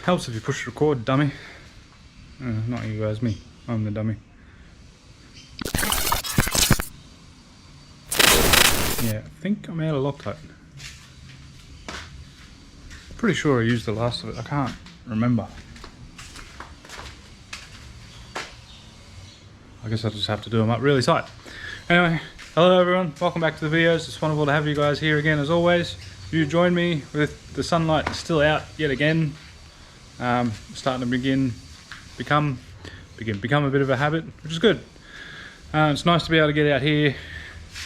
Helps if you push record, dummy. Not you guys, me. I'm the dummy. Yeah, I think I'm out of Loctite. Pretty sure I used the last of it. I can't remember. I guess I'll just have to do them up really tight. Anyway, hello everyone. Welcome back to the videos. It's wonderful to have you guys here again as always. You join me with the sunlight still out yet again. Starting to become a bit of a habit, which is good. It's nice to be able to get out here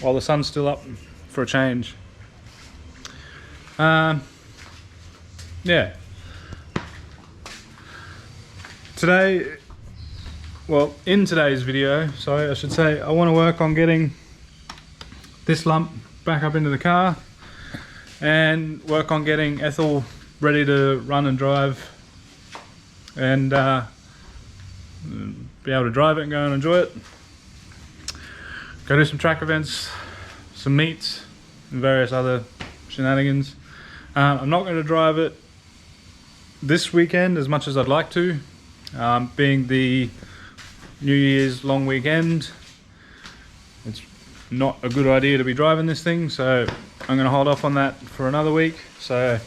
while the sun's still up for a change. Yeah. Today, well, in today's video, sorry, I should say, I want to work on getting this lump back up into the car and work on getting Ethel ready to run and drive and be able to drive it and go and enjoy it. Go do some track events, some meets, and various other shenanigans. I'm not going to drive it this weekend as much as I'd like to, being the New Year's long weekend. It's not a good idea to be driving this thing, so I'm going to hold off on that for another week. So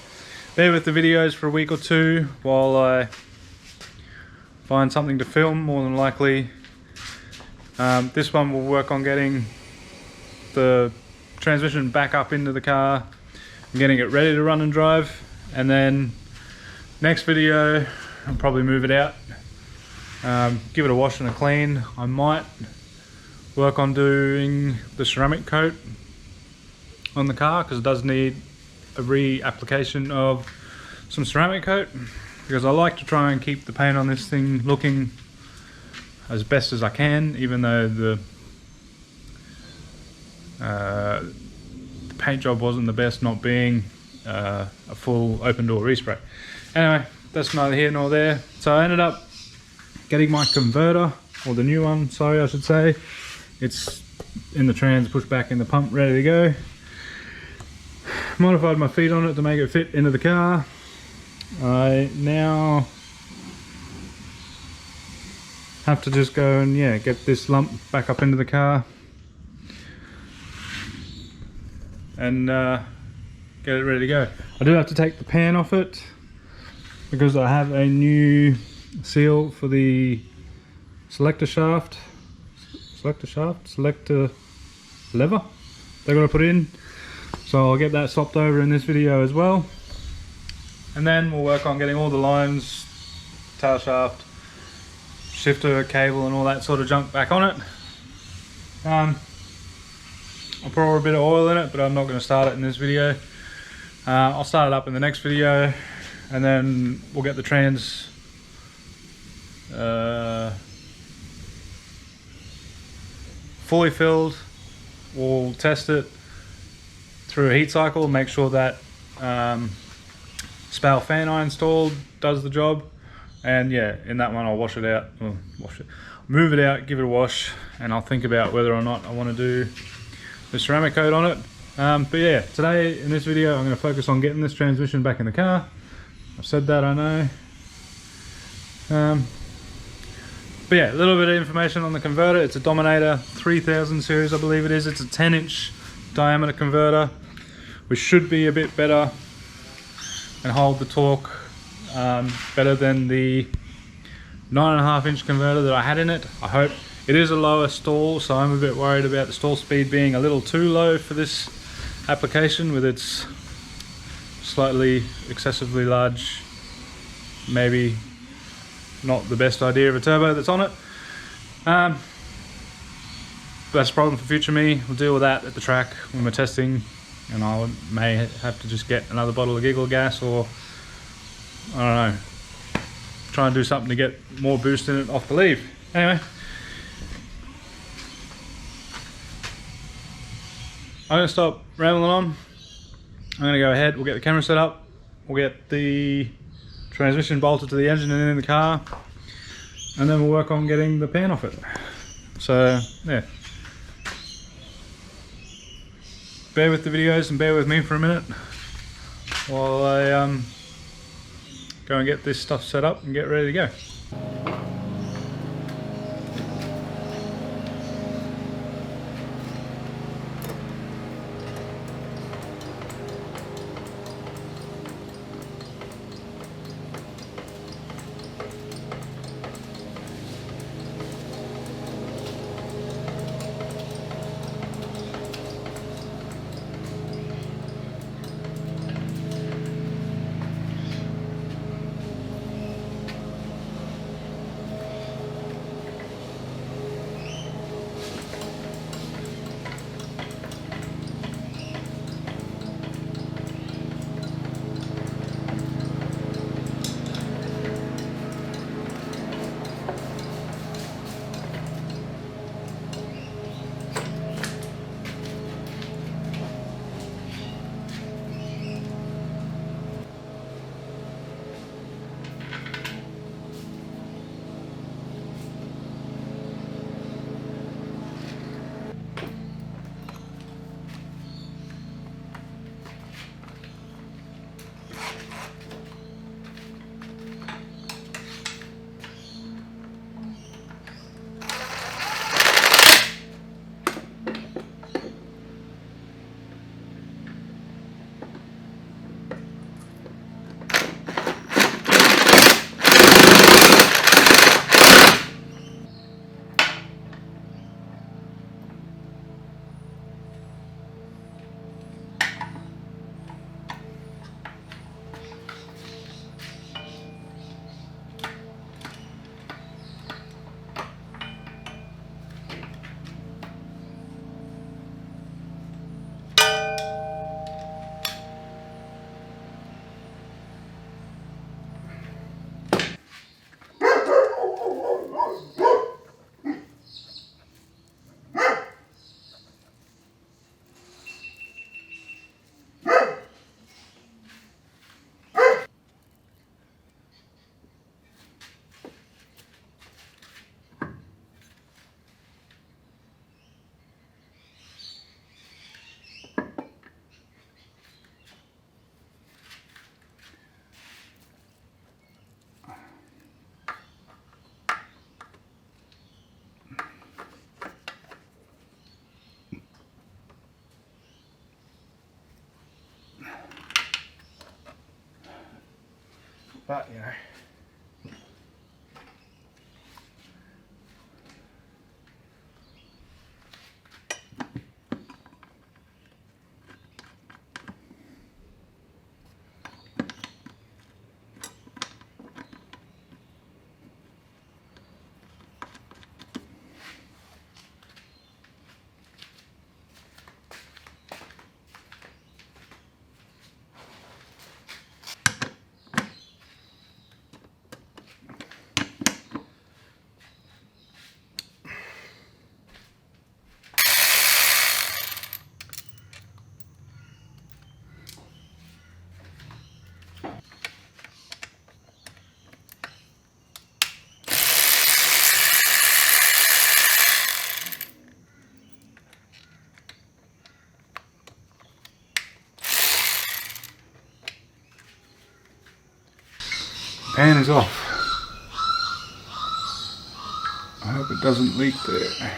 bear with the videos for a week or two while I find something to film. More than likely this one will work on getting the transmission back up into the car and getting it ready to run and drive, and then next video I'll probably move it out, give it a wash and a clean. I might work on doing the ceramic coat on the car because it does need a re-application of some ceramic coat, because I like to try and keep the paint on this thing looking as best as I can, even though the paint job wasn't the best, not being a full open door respray. Anyway, that's neither here nor there. So I ended up getting my converter, or the new one, sorry I should say. It's in the trans, pushed back in the pump, ready to go. Modified my feet on it to make it fit into the car. I now have to just go and get this lump back up into the car and get it ready to go. I do have to take the pan off it because I have a new seal for the selector lever they're going to put in, so I'll get that swapped over in this video as well, and then we'll work on getting all the lines, tail shaft, shifter, cable and all that sort of junk back on it. I'll pour a bit of oil in it, but I'm not going to start it in this video. I'll start it up in the next video, and then we'll get the trans fully filled. We'll test it through a heat cycle, make sure that spout fan I installed does the job, and in that one I'll wash it out, move it out, give it a wash, and I'll think about whether or not I want to do the ceramic coat on it. But yeah, today in this video I'm going to focus on getting this transmission back in the car. I've said that, I know. But yeah, a little bit of information on the converter. It's a Dominator 3000 series, I believe it is. It's a 10-inch diameter converter, which should be a bit better and hold the torque better than the 9.5-inch converter that I had in it. I hope. It is a lower stall, so I'm a bit worried about the stall speed being a little too low for this application with its slightly excessively large, maybe not the best idea of a turbo that's on it. But that's a problem for future me. We'll deal with that at the track when we're testing, and I may have to just get another bottle of giggle gas, or I don't know, try and do something to get more boost in it off the leaf. Anyway, I'm going to stop rambling on. I'm going to go ahead, we'll get the camera set up, we'll get the transmission bolted to the engine and in the car, and then we'll work on getting the pan off it. So yeah, bear with the videos and bear with me for a minute while I go and get this stuff set up and get ready to go. But you know, pan is off. I hope it doesn't leak there.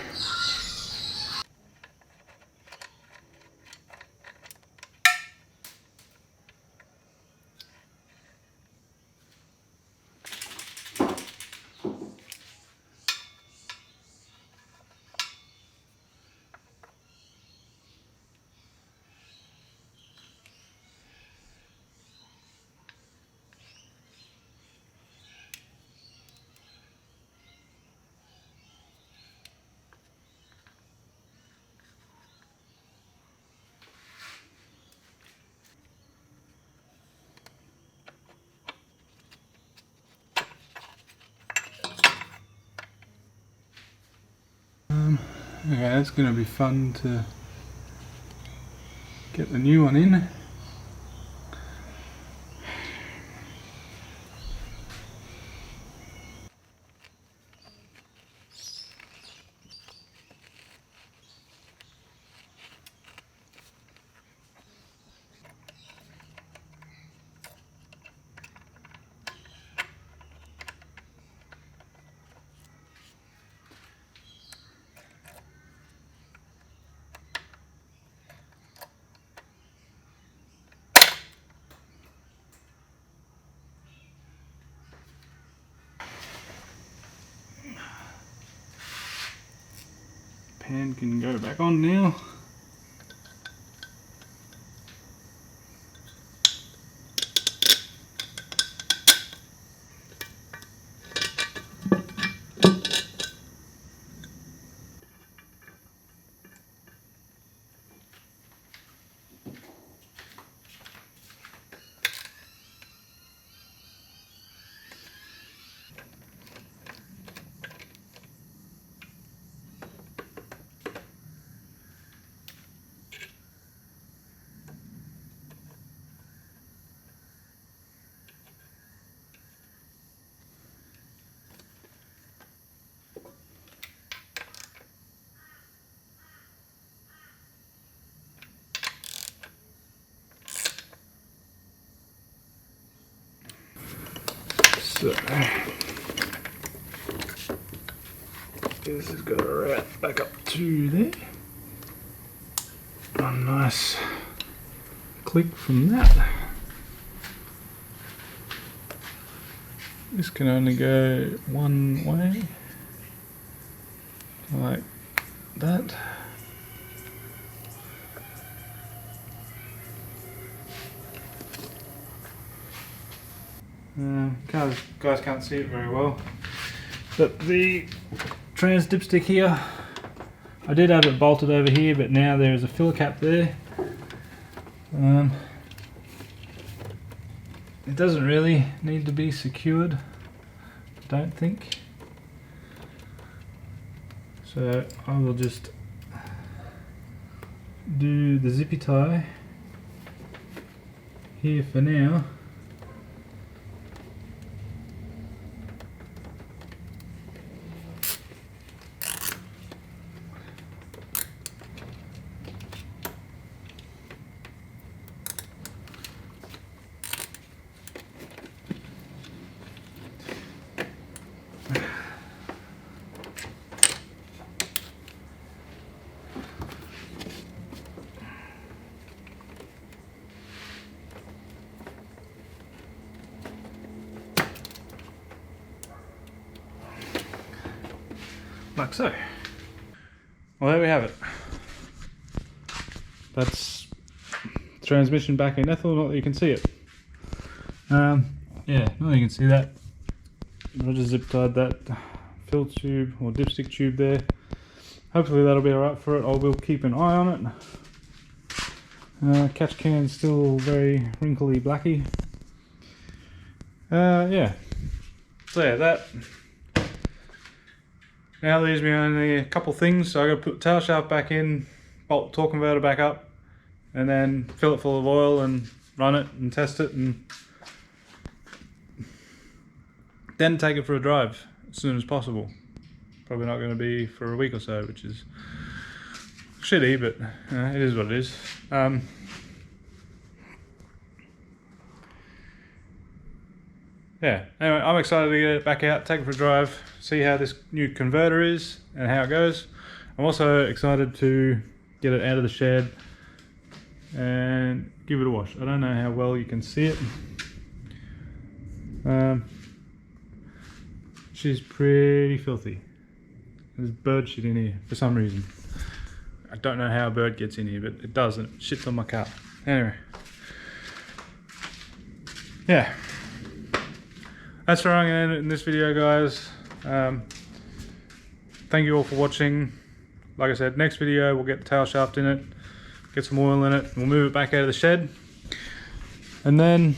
Okay, that's going to be fun to get the new one in. pan can go back on now. So this has got a route back up to there. A nice click from that. This can only go one way, like that. Guys can't see it very well, but the trans dipstick here, I did have it bolted over here, but now there is a filler cap there. It doesn't really need to be secured, I don't think. So I will just do the zippy tie here for now. Like so. Well, there we have it. That's transmission back in ethel, not that you can see it. Yeah, not that you can see that. I just zip tied that fill tube or dipstick tube there. Hopefully that'll be alright for it. I will keep an eye on it. Catch can's still very wrinkly blacky. Yeah. So yeah, that now leaves me only a couple things. So I got to put the tail shaft back in, bolt the torque converter back up, and then fill it full of oil and run it and test it, and then take it for a drive as soon as possible. Probably not going to be for a week or so, which is shitty, but it is what it is. Yeah, anyway, I'm excited to get it back out, take it for a drive, see how this new converter is and how it goes. I'm also excited to get it out of the shed and give it a wash. I don't know how well you can see it. She's pretty filthy. There's bird shit in here for some reason. I don't know how a bird gets in here, but it does, and it shits on my car. Anyway. Yeah. That's where I'm going to end it in this video, guys. Thank you all for watching. Like I said, next video we'll get the tail shaft in it, get some oil in it, and we'll move it back out of the shed. And then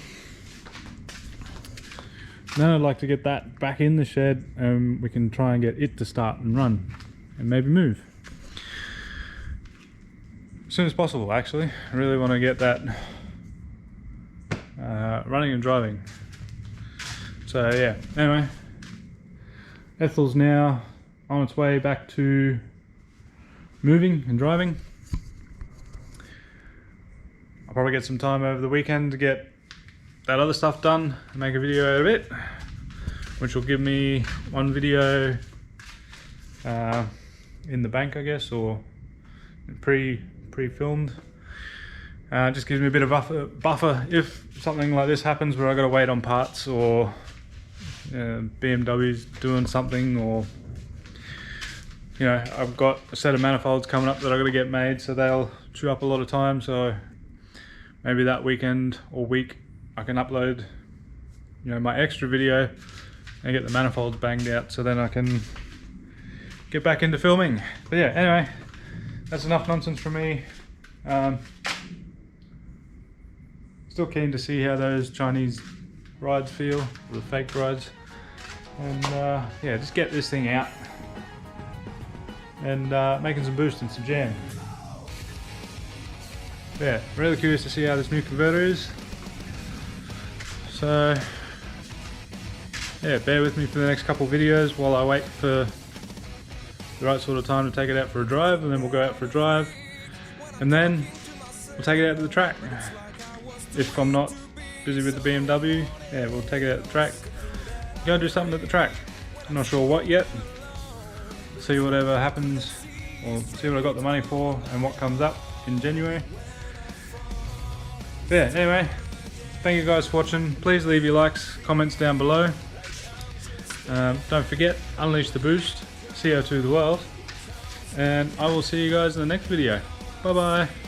I'd like to get that back in the shed, and we can try and get it to start and run and maybe move as soon as possible. Actually, I really want to get that running and driving. So yeah, anyway, Ethel's now on its way back to moving and driving. I'll probably get some time over the weekend to get that other stuff done and make a video out of it, which will give me one video in the bank, I guess, or pre-filmed. Just gives me a bit of buffer if something like this happens where I got to wait on parts, or BMW's doing something, or you know, I've got a set of manifolds coming up that I've got to get made, so they'll chew up a lot of time. So maybe that weekend or week I can upload, you know, my extra video and get the manifolds banged out, so then I can get back into filming. But yeah, anyway, that's enough nonsense from me. Still keen to see how those Chinese rides feel, or the fake rides, and yeah, just get this thing out and making some boost and some jam. Yeah, really curious to see how this new converter is. So yeah, bear with me for the next couple of videos while I wait for the right sort of time to take it out for a drive, and then we'll go out for a drive, and then we'll take it out to the track. If I'm not busy with the BMW, yeah, we'll take it out to the track, go and do something at the track. I'm not sure what yet. See whatever happens, or see what I got the money for and what comes up in January. But yeah, anyway, thank you guys for watching. Please leave your likes, comments down below. Don't forget, unleash the boost, CO2 the world, and I will see you guys in the next video. Bye bye.